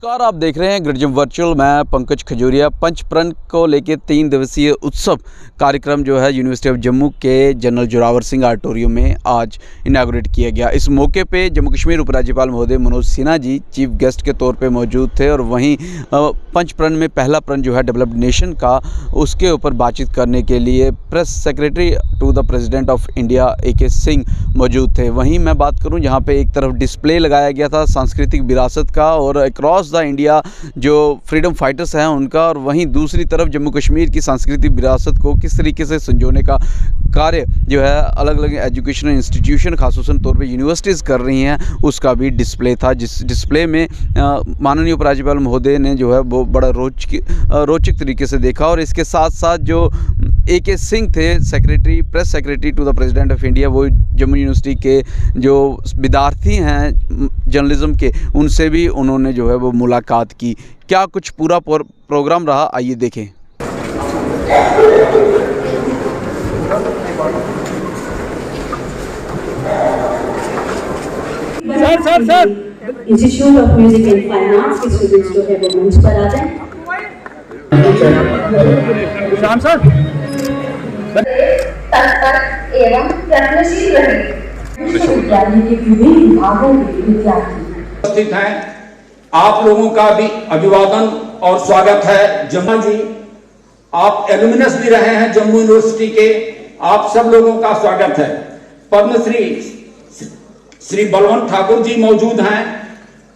नमस्कार, आप देख रहे हैं ग्रिडजिम वर्चुअल। मैं पंकज खजूरिया। पंचप्रण को लेकर 3 दिवसीय उत्सव कार्यक्रम जो है यूनिवर्सिटी ऑफ जम्मू के जनरल जोरावर सिंह ऑडिटोरियम में आज इनागोरेट किया गया। इस मौके पे जम्मू कश्मीर उपराज्यपाल महोदय मनोज सिन्हा जी चीफ गेस्ट के तौर पे मौजूद थे और वहीं पंचप्रण में पहला प्रण जो है डेवलप्ड नेशन का, उसके ऊपर बातचीत करने के लिए press secretary to the president of India AK Singh मौजूद थे। वहीं मैं बात करूँ, जहाँ पे एक तरफ डिस्प्ले लगाया गया था सांस्कृतिक विरासत का और अक्रॉस द इंडिया जो फ्रीडम फाइटर्स हैं उनका, और वहीं दूसरी तरफ जम्मू कश्मीर की सांस्कृतिक विरासत को किस तरीके से संजोने का कार्य जो है अलग अलग एजुकेशनल इंस्टीट्यूशन खासतौर तौर पे यूनिवर्सिटीज़ कर रही हैं, उसका भी डिस्प्ले था। जिस डिस्प्ले में माननीय उपराज्यपाल महोदय ने जो है वो बड़ा रोचक तरीके से देखा। और इसके साथ साथ जो AK सिंह थे, press secretary to the president of India, वो जम्मू यूनिवर्सिटी के जो विद्यार्थी हैं जर्नलिज्म के, उनसे भी उन्होंने जो है वो मुलाकात की। क्या कुछ पूरा प्रोग्राम रहा, आइए देखें। Sir institute of music and fine arts के स्टूडेंट्स जो है वो मंच पर आ जाएं। शाम सर तत्पर एवं प्रश्नशील रहे। विश्वविद्यालय के विभिन्न विभागों के विद्यार्थी उपस्थित हैं। आप लोगों का भी अभिवादन और स्वागत है। जम्मू जी, आप एलुमिनस भी रहे हैं जम्मू यूनिवर्सिटी के, आप सब लोगों का स्वागत है। पद्मश्री श्री बलवंत ठाकुर जी मौजूद हैं,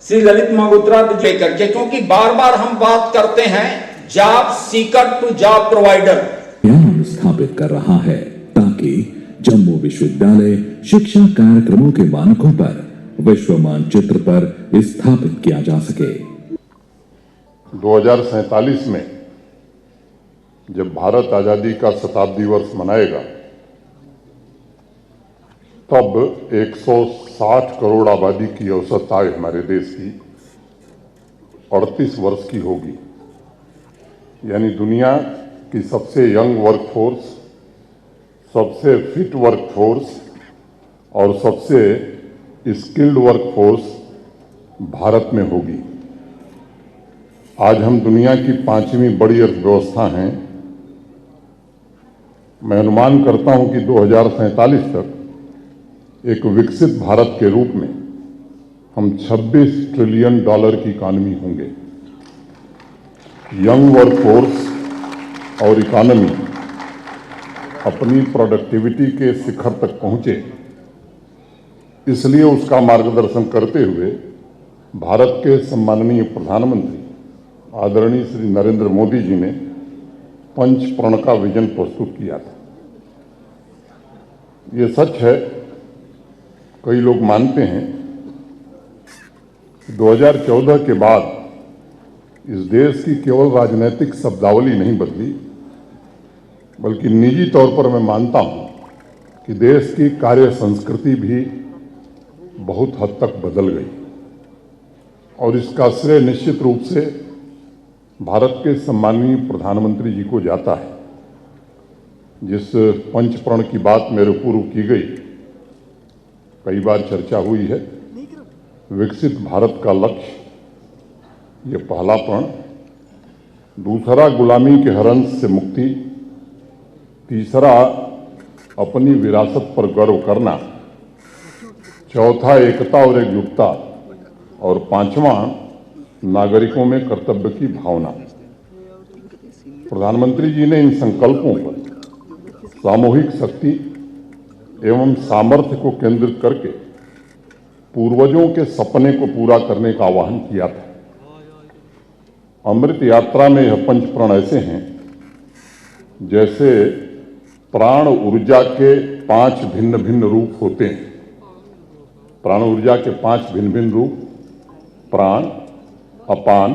श्री ललित मगोत्रा जी करके, क्योंकि बार बार हम बात करते हैं job seeker to job provider स्थापित कर रहा है ताकि जम्मू विश्वविद्यालय शिक्षा कार्यक्रमों के मानकों पर विश्व मानचित्र पर स्थापित किया जा सके। 2047 में जब भारत आजादी का शताब्दी वर्ष मनाएगा, तब 160 करोड़ आबादी की औसत आय हमारे देश की 38 वर्ष की होगी। यानी दुनिया की सबसे यंग वर्कफोर्स, सबसे फिट वर्कफोर्स और सबसे स्किल्ड वर्कफोर्स भारत में होगी। आज हम दुनिया की 5वीं बड़ी अर्थव्यवस्था हैं। मैं अनुमान करता हूं कि 2047 तक एक विकसित भारत के रूप में हम $26 ट्रिलियन की इकॉनमी होंगे। यंग वर्कफोर्स और इकॉनमी अपनी प्रोडक्टिविटी के शिखर तक पहुंचे, इसलिए उसका मार्गदर्शन करते हुए भारत के सम्माननीय प्रधानमंत्री आदरणीय श्री नरेंद्र मोदी जी ने पंचप्रण का विजन प्रस्तुत किया था। ये सच है, कई लोग मानते हैं, 2014 के बाद इस देश की केवल राजनीतिक शब्दावली नहीं बदली, बल्कि निजी तौर पर मैं मानता हूं कि देश की कार्य संस्कृति भी बहुत हद तक बदल गई। और इसका श्रेय निश्चित रूप से भारत के सम्माननीय प्रधानमंत्री जी को जाता है। जिस पंचप्रण की बात मेरे पूर्व की गई, कई बार चर्चा हुई है, विकसित भारत का लक्ष्य, ये पहला प्रण। दूसरा, गुलामी के हरंस से मुक्ति। तीसरा, अपनी विरासत पर गर्व करना। चौथा, एकता और एकजुटता। और पांचवां, नागरिकों में कर्तव्य की भावना। प्रधानमंत्री जी ने इन संकल्पों पर सामूहिक शक्ति एवं सामर्थ्य को केंद्रित करके पूर्वजों के सपने को पूरा करने का आह्वान किया था। अमृत यात्रा में यह पंचप्रण ऐसे हैं जैसे प्राण ऊर्जा के 5 भिन्न भिन्न रूप होते हैं। प्राण ऊर्जा के 5 भिन्न भिन्न रूप: प्राण, अपान,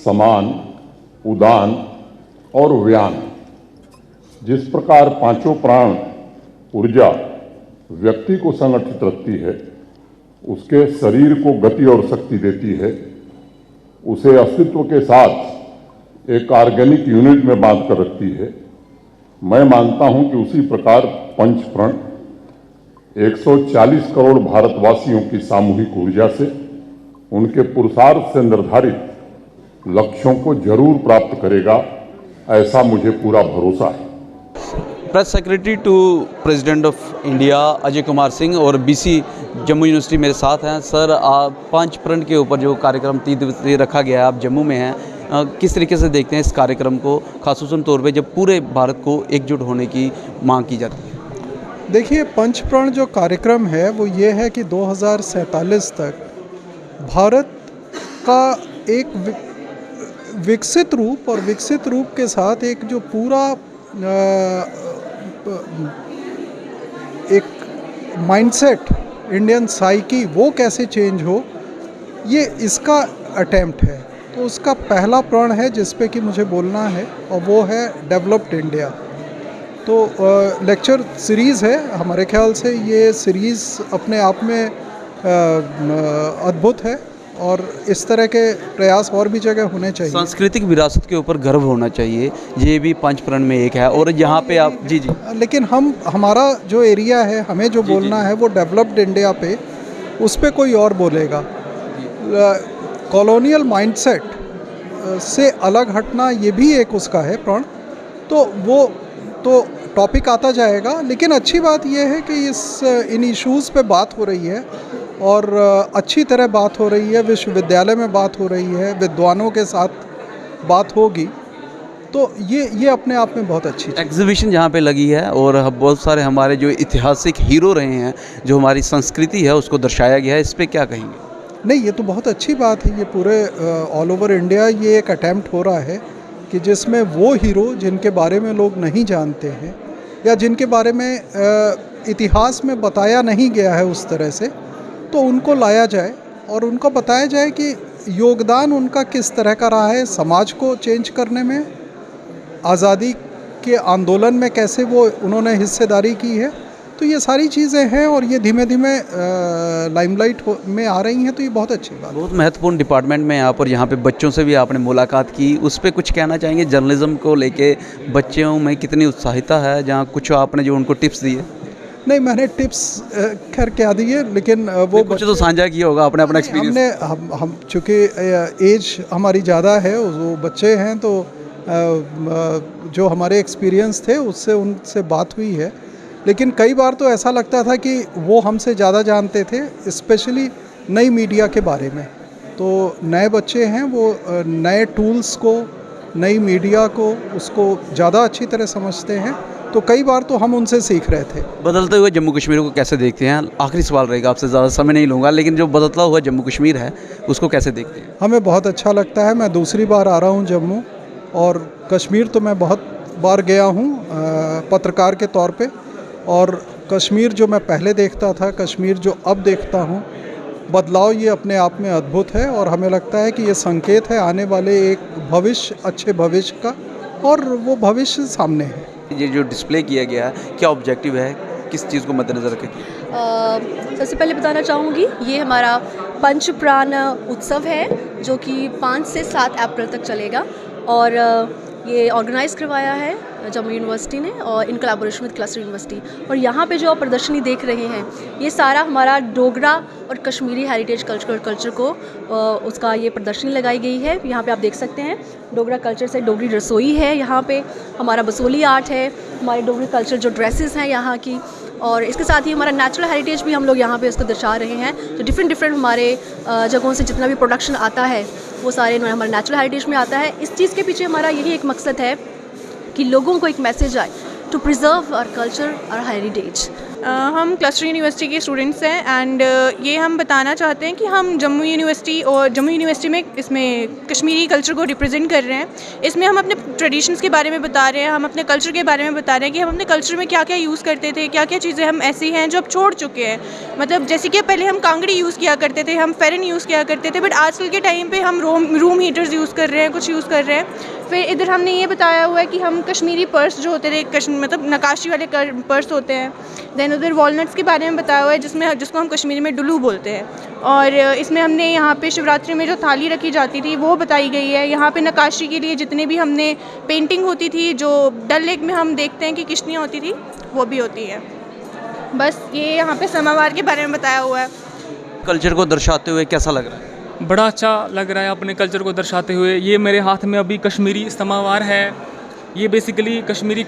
समान, उदान और व्यान। जिस प्रकार पांचों प्राण ऊर्जा व्यक्ति को संगठित रखती है, उसके शरीर को गति और शक्ति देती है, उसे अस्तित्व के साथ एक ऑर्गेनिक यूनिट में बांध कर रखती है, मैं मानता हूं कि उसी प्रकार पंचप्रण 140 करोड़ भारतवासियों की सामूहिक ऊर्जा से उनके पुरुषार्थ से निर्धारित लक्ष्यों को जरूर प्राप्त करेगा, ऐसा मुझे पूरा भरोसा है। Press secretary to president of India Ajay Kumar Singh और बीसी जम्मू यूनिवर्सिटी मेरे साथ हैं। सर, आप 5 प्रण के ऊपर जो कार्यक्रम 3 दिवसीय रखा गया है, आप जम्मू में हैं, किस तरीके से देखते हैं इस कार्यक्रम को, खासतौर तौर पे जब पूरे भारत को एकजुट होने की मांग की जाती है? देखिए, पंचप्रण जो कार्यक्रम है वो ये है कि 2047 तक भारत का एक विकसित रूप और विकसित रूप के साथ एक जो पूरा एक माइंडसेट इंडियन साइकी वो कैसे चेंज हो, ये इसका अटेम्प्ट है। तो उसका पहला प्रण है जिस पे कि मुझे बोलना है और वो है डेवलप्ड इंडिया। तो लेक्चर सीरीज़ है, हमारे ख्याल से ये सीरीज़ अपने आप में अद्भुत है और इस तरह के प्रयास और भी जगह होने चाहिए। सांस्कृतिक विरासत के ऊपर गर्व होना चाहिए, ये भी 5 प्रण में एक है। और यहाँ पे आप जी लेकिन हमारा जो एरिया है, हमें जो बोलना है वो डेवलप्ड इंडिया पे, उस पे कोई और बोलेगा। कॉलोनियल माइंडसेट से अलग हटना ये भी एक उसका है प्रण। तो वो तो टॉपिक आता जाएगा, लेकिन अच्छी बात यह है कि इन इश्यूज़ पे बात हो रही है और अच्छी तरह बात हो रही है, विश्वविद्यालय में बात हो रही है, विद्वानों के साथ बात होगी। तो ये अपने आप में बहुत अच्छी एग्जीबिशन जहाँ पे लगी है और बहुत सारे हमारे जो ऐतिहासिक हीरो रहे हैं, जो हमारी संस्कृति है, उसको दर्शाया गया है, इस पर क्या कहेंगे? नहीं, ये तो बहुत अच्छी बात है। ये पूरे ऑल ओवर इंडिया ये एक अटैम्प्ट हो रहा है कि जिसमें वो हीरो जिनके बारे में लोग नहीं जानते हैं या जिनके बारे में इतिहास में बताया नहीं गया है उस तरह से, तो उनको लाया जाए और उनको बताया जाए कि योगदान उनका किस तरह का रहा है समाज को चेंज करने में, आज़ादी के आंदोलन में कैसे वो उन्होंने हिस्सेदारी की है। तो ये सारी चीज़ें हैं और ये धीमे धीमे लाइमलाइट में आ रही हैं, तो ये बहुत अच्छी बात है। बहुत महत्वपूर्ण डिपार्टमेंट में आप और यहाँ पे बच्चों से भी आपने मुलाकात की, उस पर कुछ कहना चाहेंगे? जर्नलिज्म को लेके बच्चों में कितनी उत्साहिता है, जहाँ कुछ आपने जो उनको टिप्स दिए? नहीं, मैंने टिप्स खैर क्या दिए, लेकिन वो कुछ तो साझा किया होगा अपने अपना एक्सपीरियंस। हम चूँकि एज हमारी ज़्यादा है, वो बच्चे हैं, तो जो हमारे एक्सपीरियंस थे उससे उनसे बात हुई है। लेकिन कई बार तो ऐसा लगता था कि वो हमसे ज़्यादा जानते थे, स्पेशली नई मीडिया के बारे में। तो नए बच्चे हैं, वो नए टूल्स को, नई मीडिया को, उसको ज़्यादा अच्छी तरह समझते हैं। तो कई बार तो हम उनसे सीख रहे थे। बदलते हुए जम्मू कश्मीर को कैसे देखते हैं? आखिरी सवाल रहेगा, आपसे ज़्यादा समय नहीं लूँगा, लेकिन जो बदलता हुआ जम्मू कश्मीर है उसको कैसे देखते हैं? हमें बहुत अच्छा लगता है। मैं दूसरी बार आ रहा हूँ जम्मू, और कश्मीर तो मैं बहुत बार गया हूँ पत्रकार के तौर पे, और कश्मीर जो मैं पहले देखता था, कश्मीर जो अब देखता हूँ, बदलाव ये अपने आप में अद्भुत है। और हमें लगता है कि ये संकेत है आने वाले एक भविष्य, अच्छे भविष्य का, और वो भविष्य सामने है। ये जो डिस्प्ले किया गया है, क्या ऑब्जेक्टिव है, किस चीज़ को मद्देनज़र रखें? सबसे पहले बताना चाहूँगी, ये हमारा पंचप्राण उत्सव है जो कि 5 से 7 अप्रैल तक चलेगा, और ये ऑर्गेनाइज़ करवाया है जम्मू यूनिवर्सिटी ने और in collaboration with cluster university. और यहाँ पे जो आप प्रदर्शनी देख रहे हैं, ये सारा हमारा डोगरा और कश्मीरी हेरिटेज कल्चर को उसका ये प्रदर्शनी लगाई गई है। यहाँ पे आप देख सकते हैं डोगरा कल्चर से डोगरी रसोई है, यहाँ पे हमारा बसोली आर्ट है, हमारे डोगरी कल्चर जो ड्रेसेस हैं यहाँ की, और इसके साथ ही हमारा नेचुरल हेरिटेज भी हम लोग यहाँ पे इसको दर्शा रहे हैं। तो डिफरेंट हमारे जगहों से जितना भी प्रोडक्शन आता है वो सारे हमारे नेचुरल हेरिटेज में आता है। इस चीज़ के पीछे हमारा यही एक मकसद है कि लोगों को एक मैसेज आए टू प्रिजर्व आवर कल्चर और हेरिटेज। हम क्लस्टर यूनिवर्सिटी के स्टूडेंट्स हैं, एंड ये हम बताना चाहते हैं कि हम जम्मू यूनिवर्सिटी में इसमें कश्मीरी कल्चर को रिप्रेजेंट कर रहे हैं। इसमें हम अपने ट्रेडिशंस के बारे में बता रहे हैं, हम अपने कल्चर के बारे में बता रहे हैं कि हम अपने कल्चर में क्या क्या यूज़ करते थे, क्या क्या चीज़ें हम ऐसी हैं जो अब छोड़ चुके हैं। मतलब जैसे कि पहले हम कांगड़ी यूज़ किया करते थे, हम फेरन यूज़ किया करते थे, बट आजकल के टाइम पे हम रूम हीटर्स यूज़ कर रहे हैं, कुछ यूज़ कर रहे हैं। फिर इधर हमने ये बताया हुआ है कि हम कश्मीरी पर्स जो होते थे, मतलब नक्काशी वाले पर्स होते हैं। दैन उधर वॉलनट्स के बारे में बताया हुआ है जिसको हम कश्मीरी में डुलू बोलते हैं। और इसमें हमने यहाँ पे शिवरात्रि में जो थाली रखी जाती थी वो बताई गई है। यहाँ पे नक्काशी के लिए जितने भी हमने पेंटिंग होती थी, जो डल लेक में हम देखते हैं कि किश्तियाँ होती थी, वो भी होती है। बस ये यहाँ पे समावार के बारे में बताया हुआ है। कल्चर को दर्शाते हुए कैसा लग रहा है? बड़ा अच्छा लग रहा है अपने कल्चर को दर्शाते हुए। ये मेरे हाथ में अभी कश्मीरी समावार है। ये बेसिकली कश्मीरी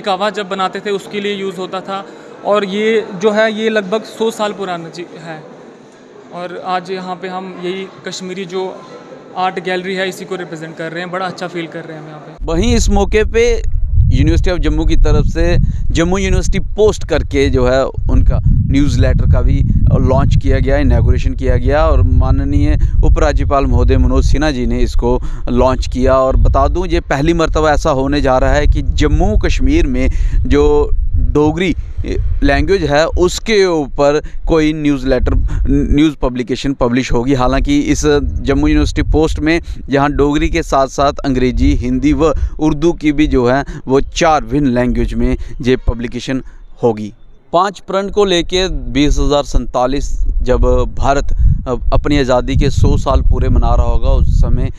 कावा जब बनाते थे उसके लिए यूज़ होता था, और ये जो है ये लगभग 100 साल पुराना है। और आज यहाँ पे हम यही कश्मीरी जो आर्ट गैलरी है इसी को रिप्रेजेंट कर रहे हैं। बड़ा अच्छा फील कर रहे हैं हम यहाँ पे। वहीं इस मौके पे यूनिवर्सिटी ऑफ जम्मू की तरफ से जम्मू यूनिवर्सिटी पोस्ट करके जो है उनका न्यूज़लेटर का भी लॉन्च किया गया, इनॉग्रेशन किया गया, और माननीय उपराज्यपाल महोदय मनोज सिन्हा जी ने इसको लॉन्च किया। और बता दूं ये पहली मर्तबा ऐसा होने जा रहा है कि जम्मू कश्मीर में जो डोगरी लैंग्वेज है उसके ऊपर कोई न्यूज़ पब्लिकेशन पब्लिश होगी। हालांकि इस जम्मू यूनिवर्सिटी पोस्ट में जहां डोगरी के साथ साथ अंग्रेज़ी, हिंदी व उर्दू की भी जो है वो 4 भिन्न लैंग्वेज में ये पब्लिकेशन होगी। 5 प्रण को लेके 2047 जब भारत अपनी आज़ादी के 100 साल पूरे मना रहा होगा उस समय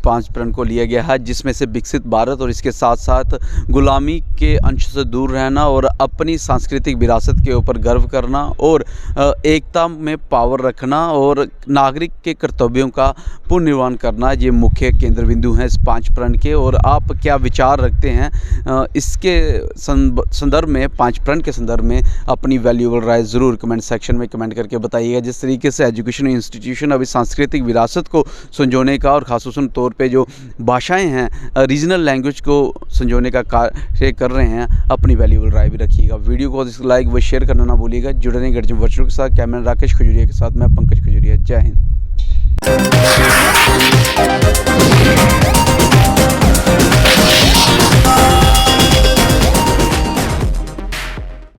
5 प्रण को लिया गया है, जिसमें से विकसित भारत और इसके साथ साथ गुलामी के अंश से दूर रहना और अपनी सांस्कृतिक विरासत के ऊपर गर्व करना और एकता में पावर रखना और नागरिक के कर्तव्यों का पुनर्निर्माण करना, ये मुख्य केंद्र बिंदु हैं इस 5 प्रण के। और आप क्या विचार रखते हैं इसके संदर्भ में, 5 प्रण के संदर्भ में अपनी वैल्यूएबल राय ज़रूर कमेंट सेक्शन में कमेंट करके बताइएगा। जिस तरीके से एजुकेशन इंस्टीट्यूशन अभी सांस्कृतिक विरासत को संजोने का और ख़ासतौर तौर पे जो भाषाएं हैं रीजनल लैंग्वेज को संजोने का कार्य कर रहे हैं, अपनी वैल्यूएबल राय भी रखिएगा। वीडियो को लाइक व शेयर करना ना भूलिएगा। जुड़े रहें गर्जन वर्चुअल के साथ। कैमरा राकेश खजूरिया के साथ मैं पंकज खजूरिया। जय हिंद।